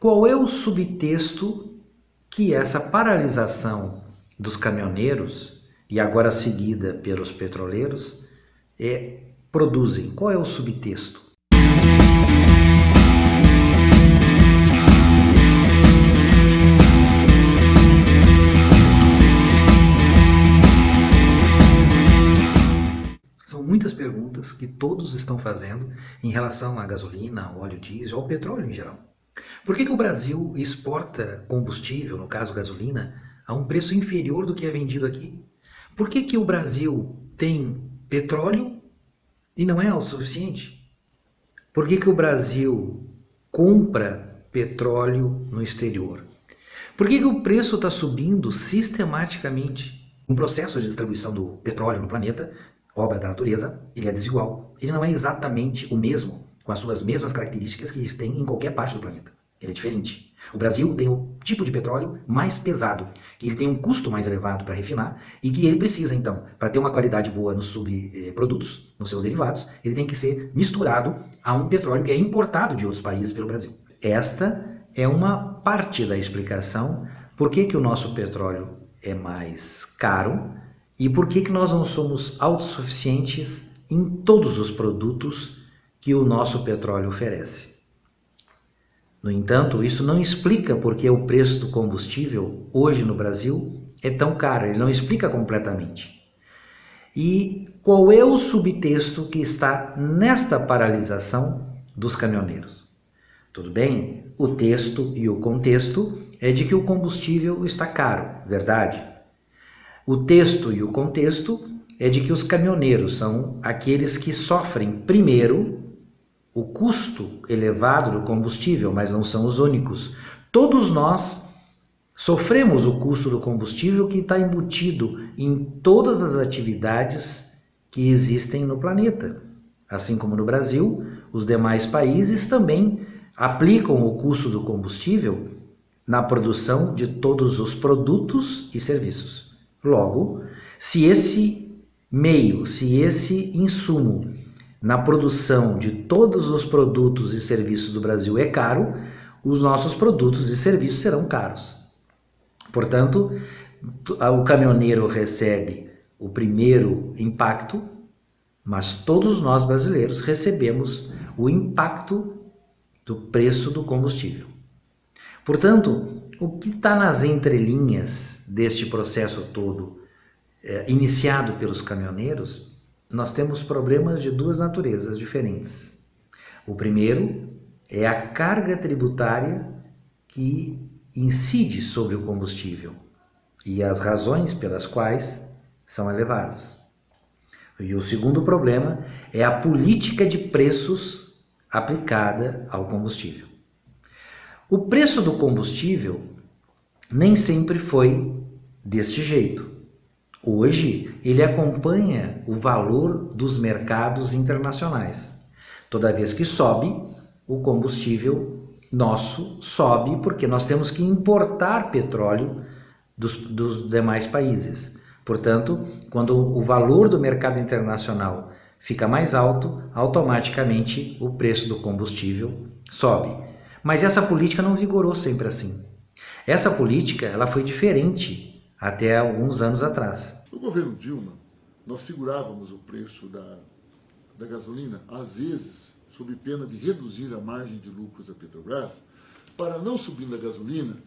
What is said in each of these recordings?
Qual é o subtexto que essa paralisação dos caminhoneiros, e agora seguida pelos petroleiros, produzem? Qual é o subtexto? São muitas perguntas que todos estão fazendo em relação à gasolina, ao óleo diesel, ao petróleo em geral. Por que o Brasil exporta combustível, no caso gasolina, a um preço inferior do que é vendido aqui? Por que o Brasil tem petróleo e não é o suficiente? Por que o Brasil compra petróleo no exterior? Por que o preço está subindo sistematicamente? O processo de distribuição do petróleo no planeta, obra da natureza, ele é desigual. Ele não é exatamente o mesmo, com as suas mesmas características que tem em qualquer parte do planeta. Ele é diferente. O Brasil tem o tipo de petróleo mais pesado, que ele tem um custo mais elevado para refinar e que ele precisa, então, para ter uma qualidade boa nos subprodutos, nos seus derivados, ele tem que ser misturado a um petróleo que é importado de outros países pelo Brasil. Esta é uma parte da explicação por que o nosso petróleo é mais caro e por que nós não somos autossuficientes em todos os produtos que o nosso petróleo oferece. No entanto, isso não explica por que o preço do combustível hoje no Brasil é tão caro, ele não explica completamente. E qual é o subtexto que está nesta paralisação dos caminhoneiros? Tudo bem, o texto e o contexto é de que o combustível está caro, verdade? O texto e o contexto é de que os caminhoneiros são aqueles que sofrem primeiro o custo elevado do combustível, mas não são os únicos. Todos nós sofremos o custo do combustível que está embutido em todas as atividades que existem no planeta. Assim como no Brasil, os demais países também aplicam o custo do combustível na produção de todos os produtos e serviços. Logo, se esse meio, se esse insumo na produção de todos os produtos e serviços do Brasil é caro, os nossos produtos e serviços serão caros. Portanto, o caminhoneiro recebe o primeiro impacto, mas todos nós brasileiros recebemos o impacto do preço do combustível. Portanto, o que está nas entrelinhas deste processo todo, iniciado pelos caminhoneiros, nós temos problemas de duas naturezas diferentes. O primeiro é a carga tributária que incide sobre o combustível e as razões pelas quais são elevados. E o segundo problema é a política de preços aplicada ao combustível. O preço do combustível nem sempre foi deste jeito. Hoje, ele acompanha o valor dos mercados internacionais. Toda vez que sobe, o combustível nosso sobe porque nós temos que importar petróleo dos demais países. Portanto, quando o valor do mercado internacional fica mais alto, automaticamente o preço do combustível sobe. Mas essa política não vigorou sempre assim. Essa política ela foi diferente até alguns anos atrás. No governo Dilma, nós segurávamos o preço da gasolina, às vezes, sob pena de reduzir a margem de lucros da Petrobras, para não subindo a gasolina,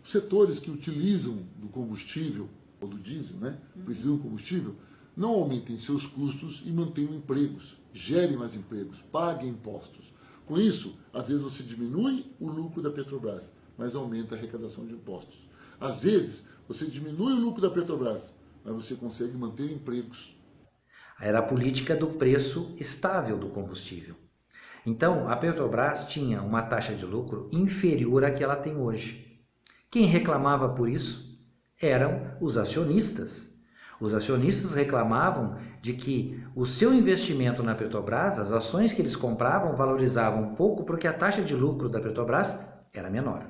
os setores que utilizam do combustível, ou do diesel, precisam do combustível, não aumentem seus custos e mantenham empregos, gerem mais empregos, paguem impostos. Com isso, às vezes você diminui o lucro da Petrobras, mas aumenta a arrecadação de impostos. Às vezes, você diminui o lucro da Petrobras, mas você consegue manter empregos. Era a política do preço estável do combustível. Então, a Petrobras tinha uma taxa de lucro inferior à que ela tem hoje. Quem reclamava por isso eram os acionistas. Os acionistas reclamavam de que o seu investimento na Petrobras, as ações que eles compravam, valorizavam um pouco porque a taxa de lucro da Petrobras era menor.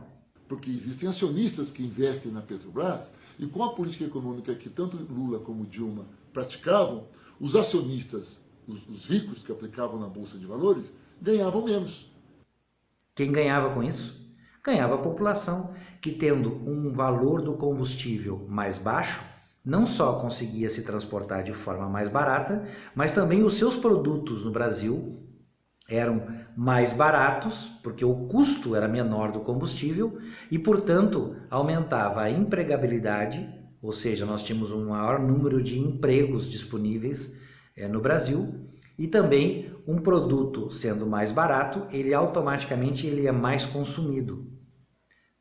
Porque existem acionistas que investem na Petrobras e com a política econômica que tanto Lula como Dilma praticavam, os acionistas, os ricos que aplicavam na Bolsa de Valores, ganhavam menos. Quem ganhava com isso? Ganhava a população que, tendo um valor do combustível mais baixo, não só conseguia se transportar de forma mais barata, mas também os seus produtos no Brasil eram mais baratos, porque o custo era menor do combustível e, portanto, aumentava a empregabilidade, ou seja, nós tínhamos um maior número de empregos disponíveis no Brasil, e também um produto sendo mais barato, ele automaticamente é mais consumido.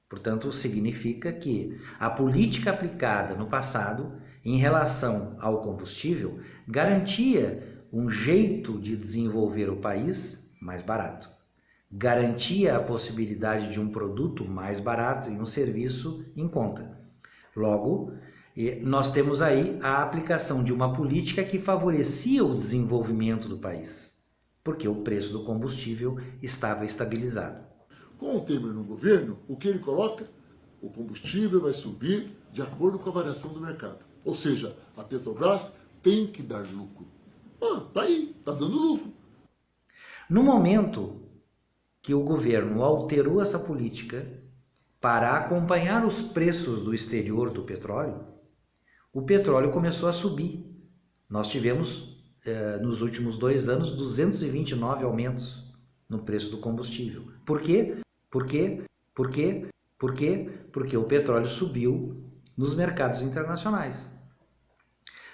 Portanto, significa que a política aplicada no passado em relação ao combustível garantia um jeito de desenvolver o país mais barato. Garantia a possibilidade de um produto mais barato e um serviço em conta. Logo, nós temos aí a aplicação de uma política que favorecia o desenvolvimento do país, porque o preço do combustível estava estabilizado. Com o Temer no governo, o que ele coloca? O combustível vai subir de acordo com a variação do mercado. Ou seja, a Petrobras tem que dar lucro. Tá aí, tá dando lucro. No momento que o governo alterou essa política para acompanhar os preços do exterior do petróleo, o petróleo começou a subir. Nós tivemos, nos últimos 2 anos, 229 aumentos no preço do combustível. Por quê? Porque o petróleo subiu nos mercados internacionais.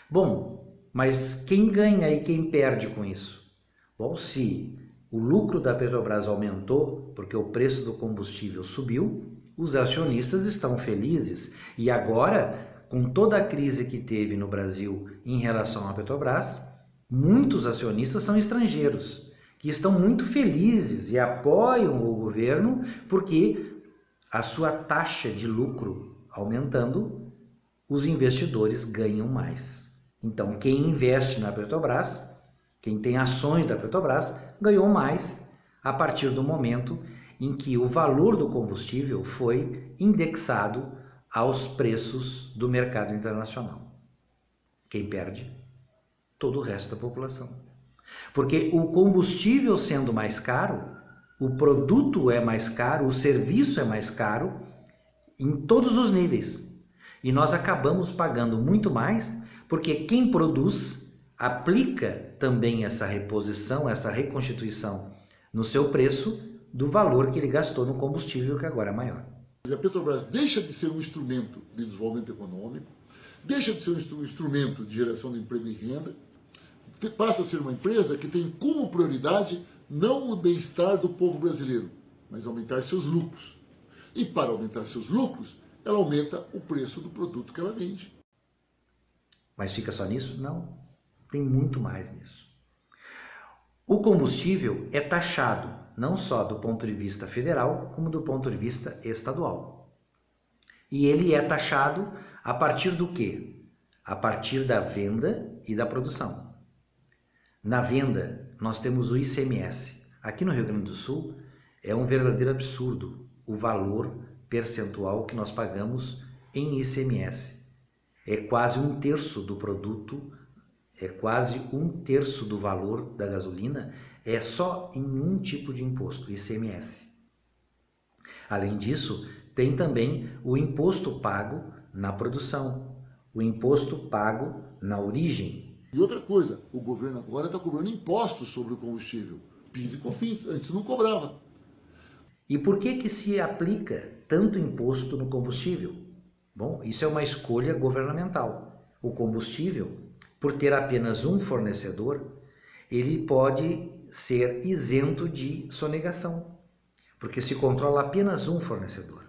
Bom, mas quem ganha e quem perde com isso? Bom, se o lucro da Petrobras aumentou porque o preço do combustível subiu, os acionistas estão felizes. E agora, com toda a crise que teve no Brasil em relação à Petrobras, muitos acionistas são estrangeiros, que estão muito felizes e apoiam o governo porque a sua taxa de lucro aumentando, os investidores ganham mais. Então, quem investe na Petrobras, quem tem ações da Petrobras, ganhou mais a partir do momento em que o valor do combustível foi indexado aos preços do mercado internacional. Quem perde? Todo o resto da população. Porque o combustível sendo mais caro, o produto é mais caro, o serviço é mais caro em todos os níveis. E nós acabamos pagando muito mais porque quem produz aplica também essa reposição, essa reconstituição no seu preço do valor que ele gastou no combustível, que agora é maior. A Petrobras deixa de ser um instrumento de desenvolvimento econômico, deixa de ser um instrumento de geração de emprego e renda, passa a ser uma empresa que tem como prioridade não o bem-estar do povo brasileiro, mas aumentar seus lucros. E para aumentar seus lucros, ela aumenta o preço do produto que ela vende. Mas fica só nisso? Não. Tem muito mais nisso. O combustível é taxado não só do ponto de vista federal, como do ponto de vista estadual. E ele é taxado a partir do quê? A partir da venda e da produção. Na venda, nós temos o ICMS. Aqui no Rio Grande do Sul, é um verdadeiro absurdo o valor percentual que nós pagamos em ICMS. É quase 1/3 do produto, é quase 1/3 do valor da gasolina, é só em um tipo de imposto, ICMS. Além disso, tem também o imposto pago na produção, o imposto pago na origem. E outra coisa, o governo agora está cobrando impostos sobre o combustível, PIS e COFINS, antes não cobrava. E por que se aplica tanto imposto no combustível? Bom, isso é uma escolha governamental. O combustível, por ter apenas um fornecedor, ele pode ser isento de sonegação, porque se controla apenas um fornecedor.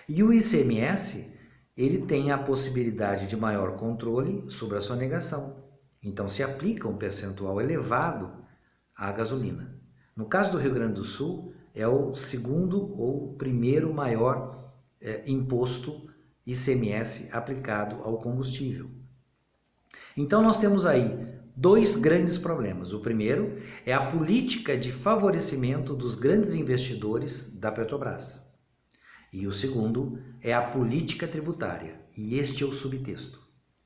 E o ICMS, ele tem a possibilidade de maior controle sobre a sonegação. Então se aplica um percentual elevado à gasolina. No caso do Rio Grande do Sul, é o segundo ou primeiro maior imposto ICMS aplicado ao combustível. Então nós temos aí 2 grandes problemas. O primeiro é a política de favorecimento dos grandes investidores da Petrobras. E o segundo é a política tributária. E este é o subtexto.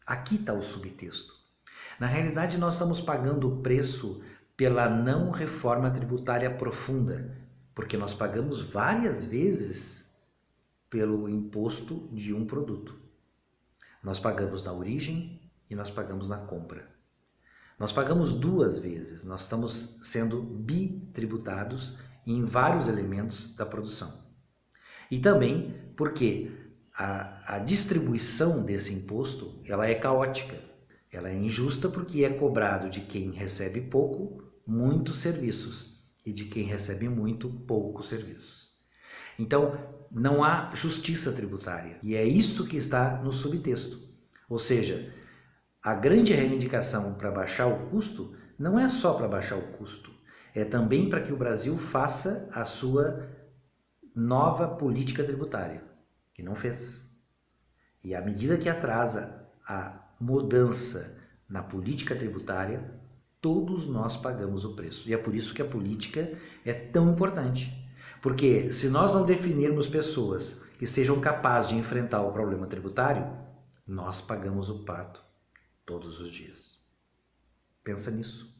Aqui está o subtexto. Na realidade, nós estamos pagando o preço pela não reforma tributária profunda, porque nós pagamos várias vezes pelo imposto de um produto. Nós pagamos na origem e nós pagamos na compra. Nós pagamos duas vezes, nós estamos sendo bitributados em vários elementos da produção. E também porque a distribuição desse imposto ela é caótica, ela é injusta porque é cobrado de quem recebe pouco, muitos serviços, e de quem recebe muito, poucos serviços. Então, não há justiça tributária, e é isto que está no subtexto. Ou seja, a grande reivindicação para baixar o custo não é só para baixar o custo, é também para que o Brasil faça a sua nova política tributária, que não fez. E à medida que atrasa a mudança na política tributária, todos nós pagamos o preço. E é por isso que a política é tão importante. Porque se nós não definirmos pessoas que sejam capazes de enfrentar o problema tributário, nós pagamos o pato todos os dias. Pensa nisso.